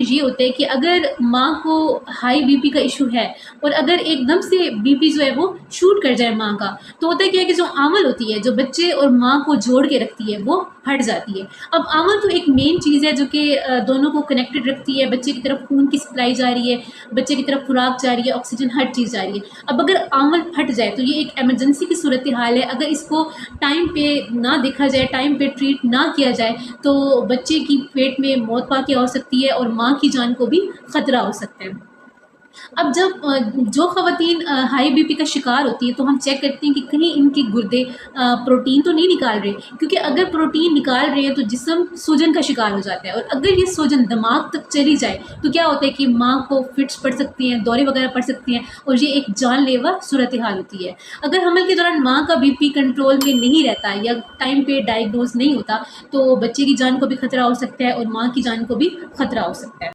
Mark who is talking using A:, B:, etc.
A: ये होता है कि अगर माँ को हाई बीपी का इशू है और अगर एकदम से बीपी जो है वो शूट कर जाए माँ का, तो होता क्या है कि जो आंवल होती है, जो बच्चे और माँ को जोड़ के रखती है, वो हट जाती है। अब आंवल तो एक मेन चीज़ है जो कि दोनों को कनेक्टेड रखती है, बच्चे की तरफ खून की सप्लाई जा रही है, बच्चे की तरफ खुराक जा रही है, ऑक्सीजन हर चीज़ जा रही है। अब अगर आंवल फट जाए तो ये एक इमरजेंसी की सूरत हाल है। अगर इसको टाइम पे ना देखा जाए, टाइम पे ट्रीट ना किया जाए, तो बच्चे की पेट में मौत वाक़ई हो सकती है और माँ की जान को भी ख़तरा हो सकता है। अब जब जो ख़वातीन हाई बीपी का शिकार होती है, तो हम चेक करते हैं कि कहीं इनके गुर्दे प्रोटीन तो नहीं निकाल रहे, क्योंकि अगर प्रोटीन निकाल रहे हैं तो जिस्म सूजन का शिकार हो जाता है, और अगर ये सूजन दिमाग तक चली जाए तो क्या होता है कि माँ को फिट्स पड़ सकती हैं, दौरे वगैरह पड़ सकती हैं, और ये एक जानलेवा सूरत हाल होती है। अगर हमल के दौरान माँ का बीपी कंट्रोल में नहीं रहता या टाइम पे डायग्नोज नहीं होता, तो बच्चे की जान को भी खतरा हो सकता है और माँ की जान को भी खतरा हो सकता है।